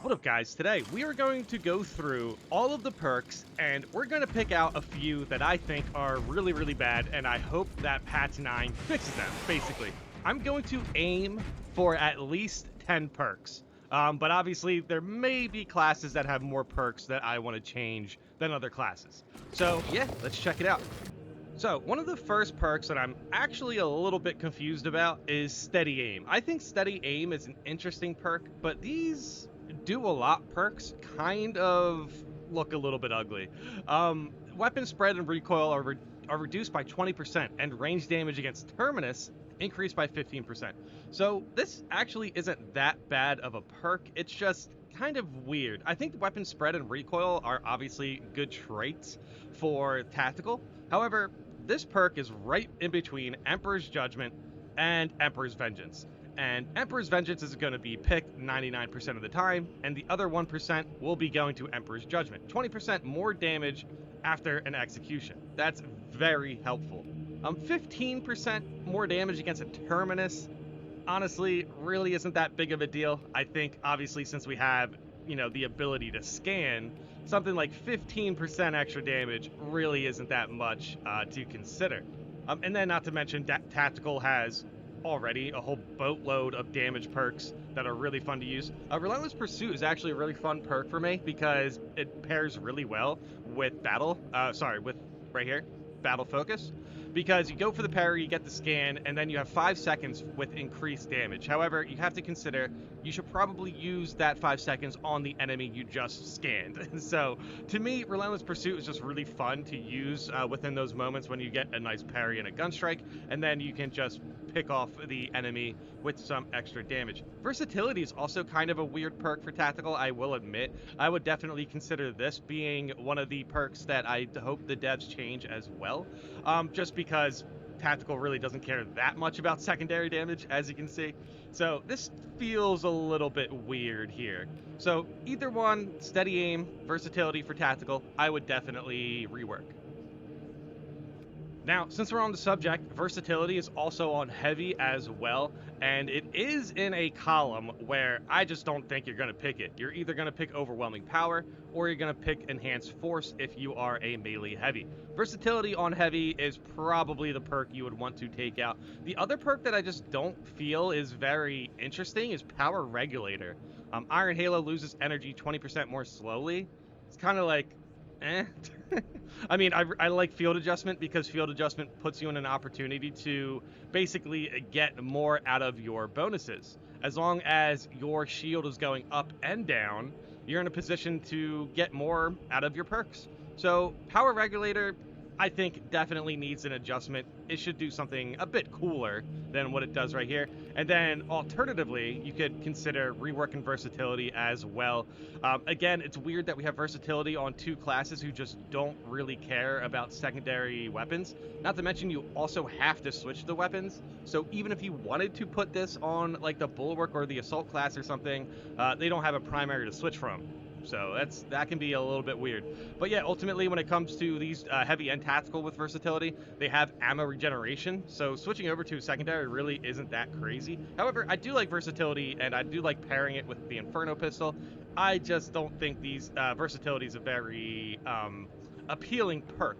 What up, guys? Today we are going to go through all of the perks and we're going to pick out a few that I think are really bad, and I hope that patch 9 fixes them. Basically, I'm going to aim for at least 10 perks, but obviously there may be classes that have more perks that I want to change than other classes. So yeah, let's check it out. So, one of the first perks that I'm actually a little bit confused about is Steady Aim. I think Steady Aim is an interesting perk, but these do a lot perks kind of look a little bit ugly. Weapon spread and recoil are reduced by 20%, and range damage against Terminus increased by 15%. So, this actually isn't that bad of a perk, it's just kind of weird. I think weapon spread and recoil are obviously good traits for tactical. However, this perk is right in between Emperor's Judgment and Emperor's Vengeance. And Emperor's Vengeance is going to be picked 99% of the time, and the other 1% will be going to Emperor's Judgment. 20% more damage after an execution. That's very helpful. 15% more damage against a Terminus, honestly, really isn't that big of a deal. I think, obviously, since we have, the ability to scan, something like 15% extra damage really isn't that much to consider. And then, not to mention, Tactical has already a whole boatload of damage perks that are really fun to use. Relentless Pursuit is actually a really fun perk for me because it pairs really well with with right here, Battle Focus. Because you go for the parry, you get the scan, and then you have 5 seconds with increased damage. However, you have to consider you should probably use that 5 seconds on the enemy you just scanned. So, to me, Relentless Pursuit is just really fun to use within those moments when you get a nice parry and a gun strike, and then you can just pick off the enemy with some extra damage. Versatility is also kind of a weird perk for Tactical, I will admit. I would definitely consider this being one of the perks that I hope the devs change as well. Just because Tactical really doesn't care that much about secondary damage, as you can see. So this feels a little bit weird here. So either one, Steady Aim, Versatility for Tactical, I would definitely rework. Now, since we're on the subject, Versatility is also on Heavy as well, and it is in a column where I just don't think you're going to pick it. You're either going to pick Overwhelming Power, or you're going to pick Enhanced Force if you are a melee Heavy. Versatility on Heavy is probably the perk you would want to take out. The other perk that I just don't feel is very interesting is Power Regulator. Iron Halo loses energy 20% more slowly. It's kind of like, eh. I mean, I like Field Adjustment because Field Adjustment puts you in an opportunity to basically get more out of your bonuses. As long as your shield is going up and down, you're in a position to get more out of your perks. So, Power Regulator, I think, definitely needs an adjustment. It should do something a bit cooler than what it does right here. And then, alternatively, you could consider reworking Versatility as well. Again, it's weird that we have Versatility on two classes who just don't really care about secondary weapons. Not to mention, you also have to switch the weapons. So even if you wanted to put this on, like, the Bullwork or the Assault class or something, they don't have a primary to switch from. So that can be a little bit weird. But yeah, ultimately, when it comes to these Heavy and Tactical with Versatility, they have ammo regeneration. So switching over to secondary really isn't that crazy. However, I do like Versatility, and I do like pairing it with the Inferno Pistol. I just don't think these Versatility is a very appealing perk.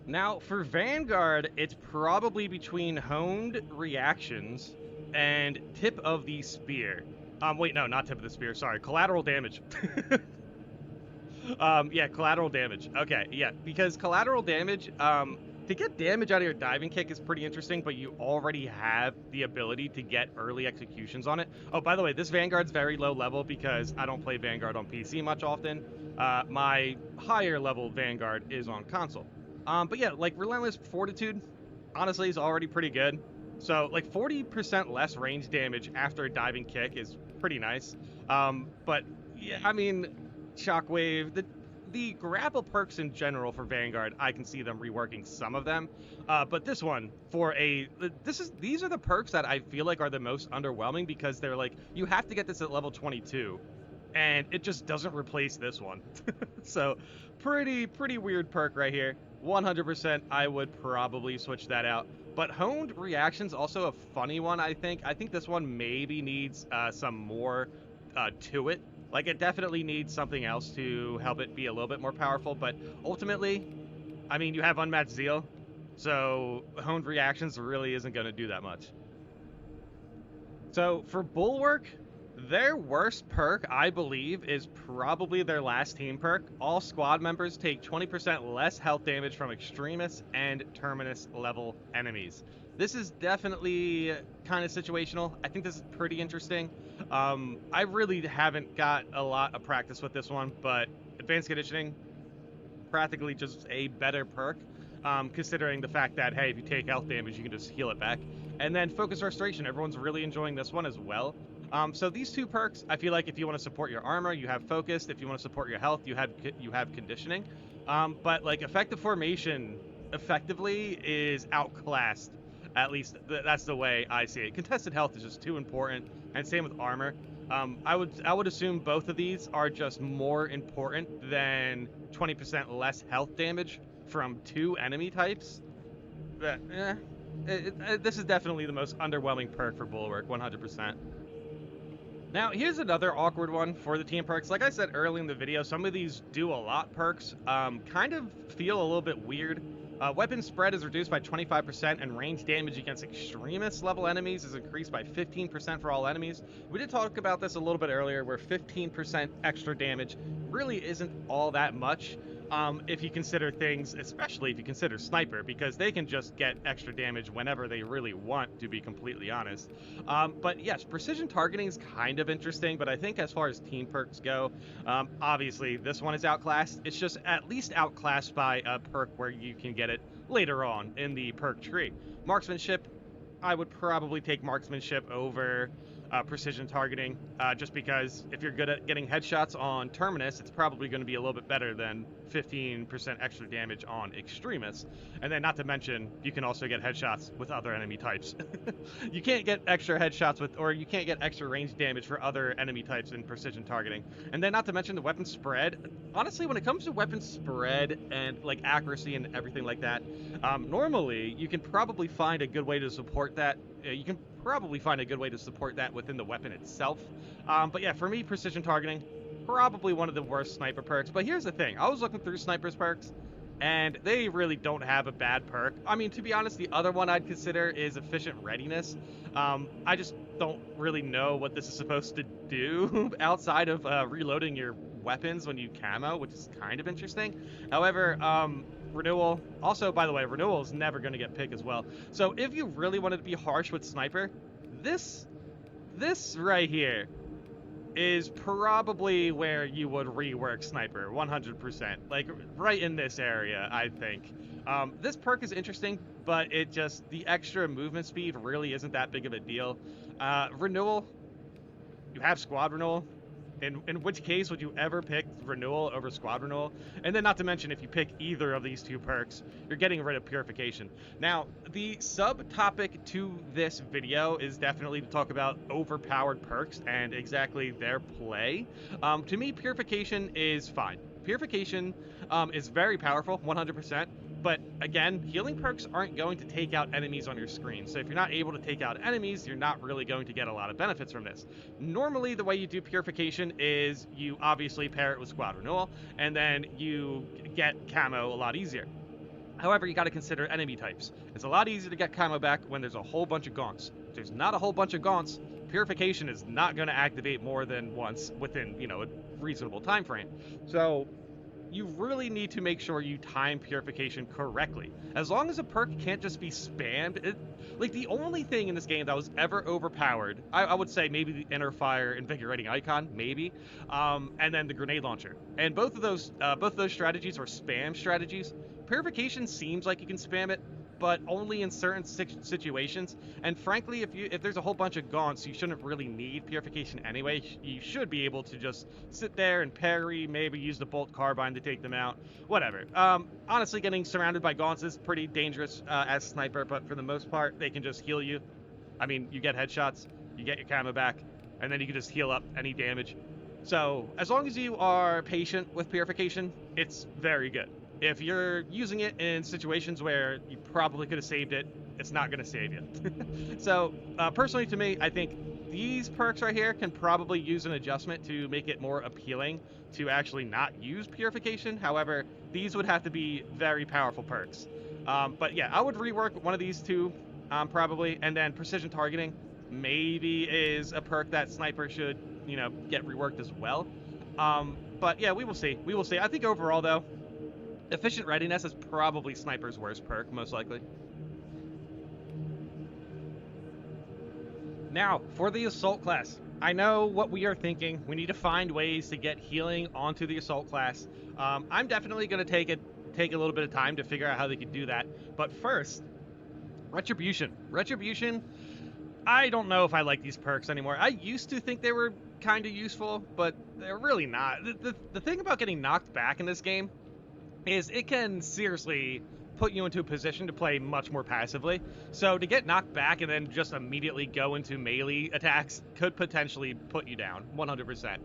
Now, for Vanguard, it's probably between Honed Reactions and Tip of the Spear. Wait, no, not Tip of the Spear, sorry. Collateral Damage. Yeah, Collateral Damage. Okay, yeah, because Collateral Damage, to get damage out of your diving kick is pretty interesting, but you already have the ability to get early executions on it. Oh, by the way, this Vanguard's very low level because I don't play Vanguard on PC much often. My higher level Vanguard is on console. But yeah, like, Relentless Fortitude, honestly, is already pretty good. So, like, 40% less range damage after a diving kick is pretty nice. But, yeah, I mean, Shockwave, the grapple perks in general for Vanguard, I can see them reworking some of them. But this one, these are the perks that I feel like are the most underwhelming because they're like, you have to get this at level 22. And it just doesn't replace this one. So, pretty weird perk right here. 100% I would probably switch that out. But Honed Reactions, also a funny one, I think. I think this one maybe needs some more to it. Like, it definitely needs something else to help it be a little bit more powerful, but ultimately, I mean, you have unmatched zeal, so honed reactions really isn't going to do that much. So for Bulwark, their worst perk, I believe, is probably their last team perk. All squad members take 20% less health damage from extremists and terminus level enemies. This is definitely kind of situational. I think this is pretty interesting. I really haven't got a lot of practice with this one, but advanced conditioning, practically just a better perk, considering the fact that, hey, if you take health damage, you can just heal it back. And then focus restoration, everyone's really enjoying this one as well. So these two perks, I feel like if you want to support your armor, you have focused. If you want to support your health, you have conditioning. But like effective formation, effectively is outclassed. At least that's the way I see it. Contested health is just too important, and same with armor. I would assume both of these are just more important than 20% less health damage from 2 enemy types. But this is definitely the most underwhelming perk for Bulwark, 100%. Now, here's another awkward one for the team perks. Like I said early in the video, some of these do a lot perks kind of feel a little bit weird. Weapon spread is reduced by 25%, and range damage against extremist level enemies is increased by 15% for all enemies. We did talk about this a little bit earlier, where 15% extra damage really isn't all that much. If you consider things, especially if you consider sniper, because they can just get extra damage whenever they really want, to be completely honest. But yes, precision targeting is kind of interesting, but I think as far as team perks go, obviously this one is outclassed. It's just at least outclassed by a perk where you can get it later on in the perk tree. Marksmanship, I would probably take marksmanship over precision targeting, just because if you're good at getting headshots on Terminus, it's probably going to be a little bit better than 15% extra damage on Extremis. And then not to mention, you can also get headshots with other enemy types. You can't get extra headshots with, or you can't get extra range damage for other enemy types in precision targeting. And then not to mention the weapon spread. Honestly, when it comes to weapon spread and like accuracy and everything like that, normally you can probably find a good way to support that. You can probably find a good way to support that within the weapon itself. But yeah, for me, precision targeting, probably one of the worst sniper perks. But here's the thing. I was looking through snipers perks, and they really don't have a bad perk. I mean, to be honest, the other one I'd consider is efficient readiness. I just don't really know what this is supposed to do outside of reloading your weapons when you camo, which is kind of interesting. However, renewal, also, by the way, renewal is never going to get picked as well. So if you really wanted to be harsh with sniper, this right here is probably where you would rework sniper 100%, like right in this area, I think. This perk is interesting, but the extra movement speed really isn't that big of a deal. Renewal, you have squad renewal. In which case would you ever pick renewal over squad renewal? And then not to mention, if you pick either of these two perks, you're getting rid of purification. Now, the subtopic to this video is definitely to talk about overpowered perks and exactly their play. To me, purification is fine. Purification is very powerful, 100%. But again, healing perks aren't going to take out enemies on your screen. So if you're not able to take out enemies, you're not really going to get a lot of benefits from this. Normally, the way you do purification is you obviously pair it with squad renewal, and then you get camo a lot easier. However, you got to consider enemy types. It's a lot easier to get camo back when there's a whole bunch of gaunts. If there's not a whole bunch of gaunts, purification is not going to activate more than once within, a reasonable time frame. So you really need to make sure you time purification correctly. As long as a perk can't just be spammed, like the only thing in this game that was ever overpowered, I would say maybe the inner fire invigorating icon, maybe, and then the grenade launcher. And both of those strategies are spam strategies. Purification seems like you can spam it, but only in certain situations. And frankly, if there's a whole bunch of gaunts, you shouldn't really need purification anyway. You should be able to just sit there and parry, maybe use the bolt carbine to take them out, whatever. Honestly, getting surrounded by gaunts is pretty dangerous as sniper, but for the most part, they can just heal you. I mean, you get headshots, you get your camo back, and then you can just heal up any damage. So as long as you are patient with purification, it's very good. If you're using it in situations where you probably could have saved it It's not going to save you. So, personally to me, I think these perks right here can probably use an adjustment to make it more appealing to actually not use Purification. However, these would have to be very powerful perks. But yeah, I would rework one of these two, probably, and then Precision Targeting maybe is a perk that Sniper should, get reworked as well. But yeah, we will see. We will see. I think overall, though, Efficient Readiness is probably Sniper's worst perk, most likely. Now, for the Assault class. I know what we are thinking. We need to find ways to get healing onto the Assault class. I'm definitely going to take a little bit of time to figure out how they could do that. But first, Retribution. Retribution, I don't know if I like these perks anymore. I used to think they were kind of useful, but they're really not. The thing about getting knocked back in this game is it can seriously put you into a position to play much more passively. So to get knocked back and then just immediately go into melee attacks could potentially put you down 100%.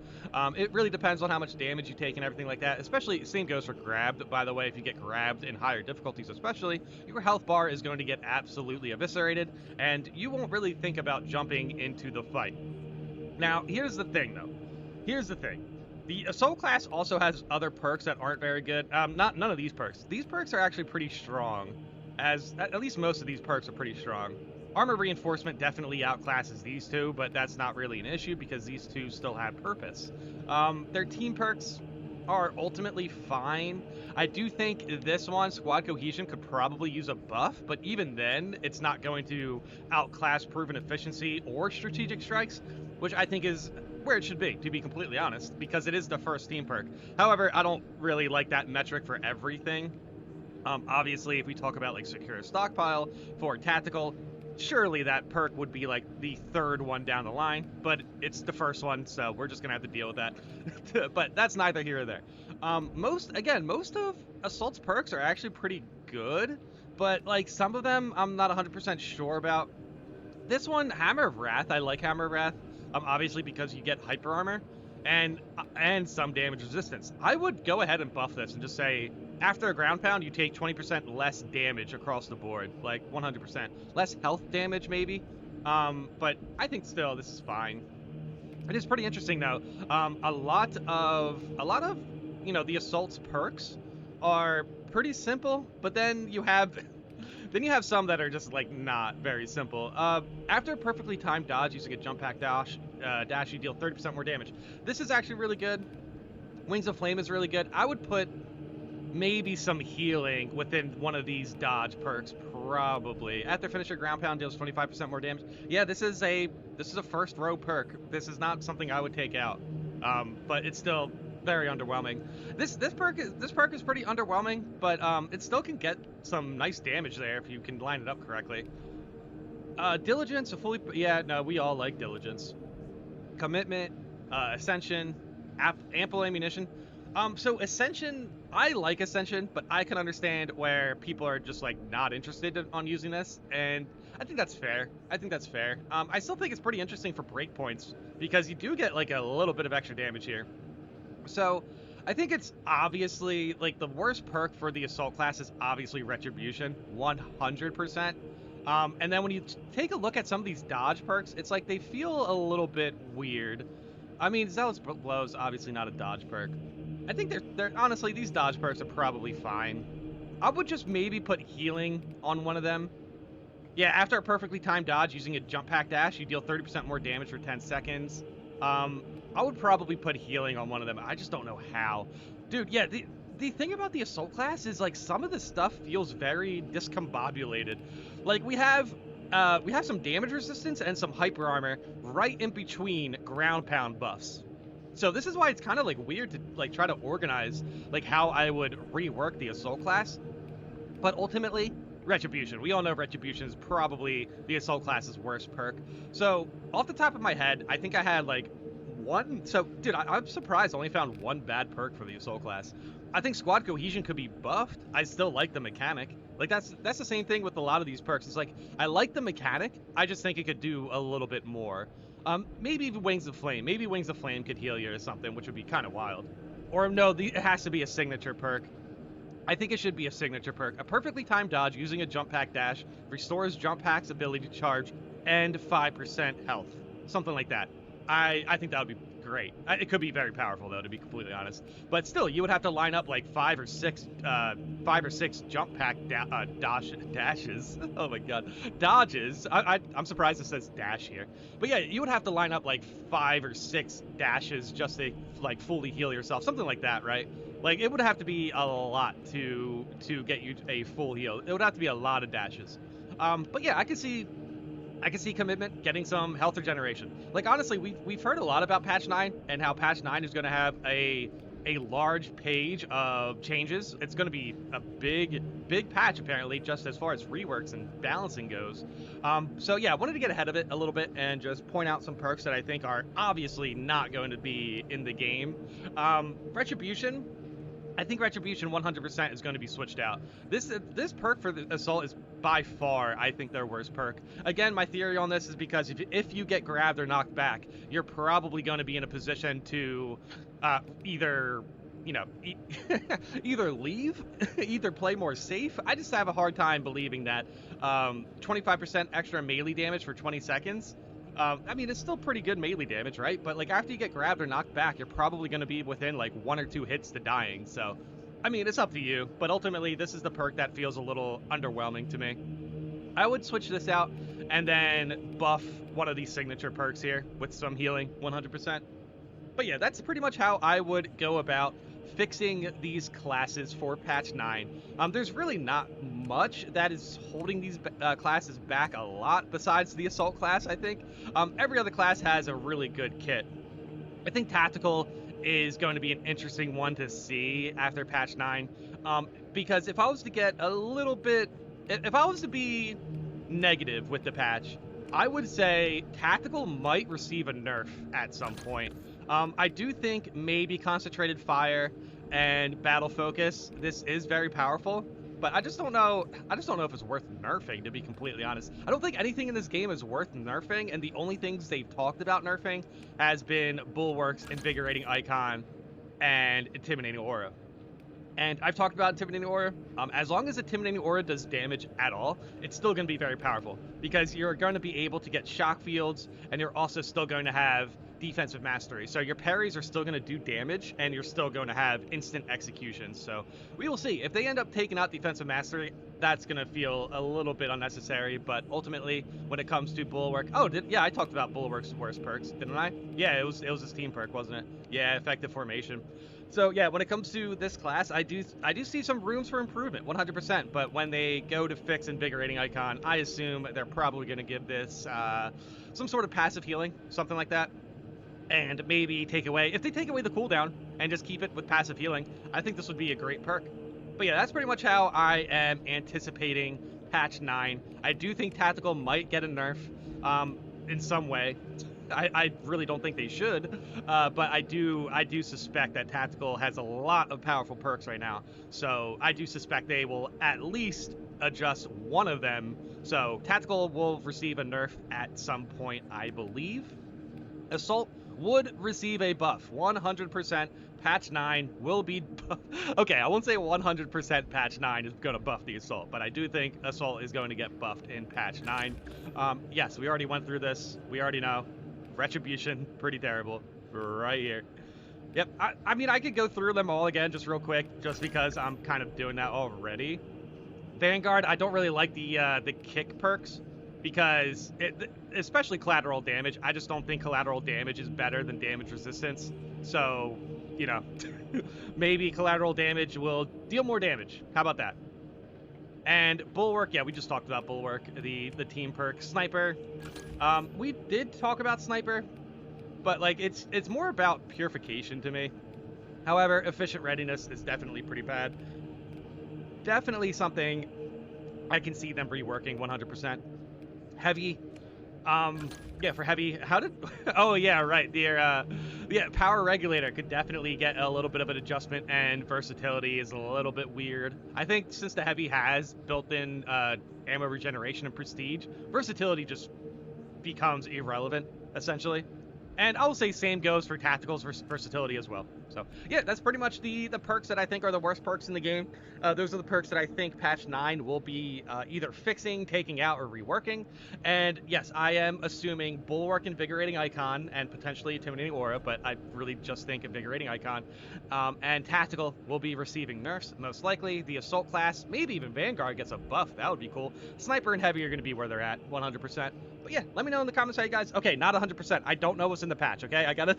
It really depends on how much damage you take and everything like that. Especially, same goes for grabbed, by the way. If you get grabbed in higher difficulties especially, your health bar is going to get absolutely eviscerated, and you won't really think about jumping into the fight. Now, here's the thing, though. Here's the thing. The Assault class also has other perks that aren't very good. None of these perks. These perks are actually pretty strong, as at least most of these perks are pretty strong. Armor Reinforcement definitely outclasses these two, but that's not really an issue because these two still have purpose. Their team perks are ultimately fine. I do think this one, Squad Cohesion, could probably use a buff, but even then, it's not going to outclass Proven Efficiency or Strategic Strikes, which I think is where it should be, to be completely honest, because it is the first team perk. However, I don't really like that metric for everything. Obviously, if we talk about like Secure Stockpile for Tactical, surely that perk would be like the third one down the line, but it's the first one, so we're just gonna have to deal with that. But that's neither here or there. Most of Assault's perks are actually pretty good, but like some of them I'm not 100% sure about. This one, Hammer of Wrath, I like Hammer of Wrath. Obviously because you get hyper armor and some damage resistance. I would go ahead and buff this and just say after a ground pound you take 20% less damage across the board, like 100%. Less health damage maybe, but I think still this is fine. It is pretty interesting though. A lot of the Assault's perks are pretty simple, but then you have some that are just like not very simple. After a perfectly timed dodge using a jump pack dash, you deal 30% more damage. This is actually really good. Wings of Flame is really good. I would put maybe some healing within one of these dodge perks, probably. After finisher ground pound deals 25% more damage. Yeah, this is a first row perk. This is not something I would take out, but it's still very underwhelming. This perk is pretty underwhelming, but it still can get some nice damage there if you can line it up correctly. Diligence, we all like Diligence. Commitment, Ascension, ample ammunition. So Ascension, I like Ascension, but I can understand where people are just like not interested on using this, and I think that's fair. I still think it's pretty interesting for breakpoints because you do get like a little bit of extra damage here. So I think it's obviously like the worst perk for the Assault class is obviously Retribution, 100%. And then when you take a look at some of these dodge perks, it's like they feel a little bit weird. I mean, Zealous Blow is obviously not a dodge perk. I think they're honestly, these dodge perks are probably fine. I would just maybe put healing on one of them. Yeah, after a perfectly timed dodge using a jump pack dash, you deal 30% more damage for 10 seconds. I would probably put healing on one of them. I just don't know how. Dude, yeah, the thing about the Assault class is like some of the stuff feels very discombobulated. Like we have some damage resistance and some hyper armor right in between ground pound buffs. So this is why it's kind of like weird to like try to organize like how I would rework the Assault class. But ultimately, Retribution. We all know Retribution is probably the Assault class's worst perk. So off the top of my head, I think I had like one. So dude, I'm surprised I only found one bad perk for the Assault class. I think Squad Cohesion could be buffed. I still like the mechanic. Like that's the same thing with a lot of these perks. It's like I like the mechanic. I just think it could do a little bit more. Maybe Wings of Flame. Maybe Wings of Flame could heal you or something, which would be kind of wild. Or no, it has to be a signature perk. I think it should be a signature perk. A perfectly timed dodge using a jump pack dash restores jump pack's ability to charge and 5% health. Something like that. I think that would be great. It could be very powerful though, to be completely honest. But still, you would have to line up like five or six jump pack dashes. Oh my god, dodges. I'm surprised it says dash here. But yeah, you would have to line up like 5 or 6 dashes just to like fully heal yourself, something like that, right? Like it would have to be a lot to get you a full heal. It would have to be a lot of dashes. But yeah, I can see commitment getting some health regeneration. Like honestly, we've heard a lot about patch 9 and how patch 9 is going to have a large page of changes. It's going to be a big patch apparently, just as far as reworks and balancing goes. So yeah, I wanted to get ahead of it a little bit and just point out some perks that I think are obviously not going to be in the game. Retribution. I think Retribution 100% is going to be switched out. This perk for the Assault is by far, I think, their worst perk. Again, my theory on this is because if you get grabbed or knocked back, you're probably going to be in a position to either, you know, either leave, either play more safe. I just have a hard time believing that 25% extra melee damage for 20 seconds. I mean, it's still pretty good melee damage, right? But like after you get grabbed or knocked back, you're probably going to be within like 1 or 2 hits to dying. So, I mean, it's up to you. But ultimately, this is the perk that feels a little underwhelming to me. I would switch this out and then buff one of these signature perks here with some healing, 100%. But yeah, that's pretty much how I would go about fixing these classes for patch 9. There's really not much that is holding these classes back a lot besides the assault class, I think. Every other class has a really good kit. I think tactical is going to be an interesting one to see after patch 9, because if I was to get a little bit, if I was to be negative with the patch, I would say tactical might receive a nerf at some point. I do think maybe concentrated fire and battle focus, this is very powerful, but I just don't know if it's worth nerfing, to be completely honest. I don't think anything in this game is worth nerfing, and the only things they've talked about nerfing has been Bullwork's Invigorating Icon and Intimidating Aura. And I've talked about Intimidating Aura. As long as Intimidating Aura does damage at all, it's still going to be very powerful, because you're going to be able to get shock fields, and you're also still going to have defensive mastery. So your parries are still going to do damage, and you're still going to have instant execution. So we will see. If they end up taking out defensive mastery, that's going to feel a little bit unnecessary. But ultimately, when it comes to Bulwark, yeah, I talked about Bulwark's worst perks, didn't I? Yeah, it was his team perk, wasn't it? Yeah, effective formation. So yeah, when it comes to this class, I do see some rooms for improvement, 100%. But when they go to fix Invigorating Icon, I assume they're probably going to give this some sort of passive healing, something like that. And maybe if they take away the cooldown and just keep it with passive healing, I think this would be a great perk. But yeah, that's pretty much how I am anticipating patch 9. I do think tactical might get a nerf in some way. I really don't think they should, but I do suspect that tactical has a lot of powerful perks right now. So I do suspect they will at least adjust one of them. So tactical will receive a nerf at some point, I believe. Assault would receive a buff, 100%. Patch 9 will be okay, I won't say 100% patch 9 is going to buff the Assault, but I do think Assault is going to get buffed in patch 9. Yes, we already went through this. We already know. Retribution, pretty terrible. Right here. Yep, I mean, I could go through them all again just real quick, just because I'm kind of doing that already. Vanguard, I don't really like the kick perks, because especially collateral damage, I just don't think collateral damage is better than damage resistance. So, you know, maybe collateral damage will deal more damage. How about that? And Bulwark, yeah, we just talked about Bulwark, the team perk. Sniper, we did talk about Sniper, but like it's more about purification to me. However, efficient readiness is definitely pretty bad. Definitely something I can see them reworking 100%. Heavy, yeah, for heavy, oh yeah, right, yeah, power regulator could definitely get a little bit of an adjustment, and versatility is a little bit weird. I think since the heavy has built-in ammo regeneration and prestige, versatility just becomes irrelevant, essentially. And I will say same goes for tacticals versatility as well. So yeah, that's pretty much the perks that I think are the worst perks in the game. Those are the perks that I think patch 9 will be either fixing, taking out, or reworking. And yes, I am assuming Bulwark, Invigorating Icon, and potentially Intimidating Aura, but I really just think Invigorating Icon. And Tactical will be receiving nerfs, most likely. The Assault class, maybe even Vanguard gets a buff. That would be cool. Sniper and Heavy are going to be where they're at, 100%. But yeah, let me know in the comments how you guys... Okay, not 100%. I don't know what's in the patch, okay? I gotta...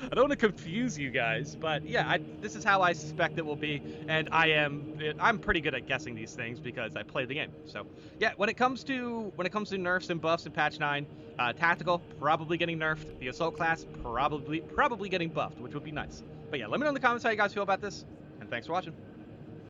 I don't want to confuse you guys, but yeah, this is how I suspect it will be, and I'm pretty good at guessing these things because I play the game. So yeah, when it comes to nerfs and buffs in patch 9, Tactical probably getting nerfed. The Assault class probably getting buffed, which would be nice. But yeah, let me know in the comments how you guys feel about this, and thanks for watching.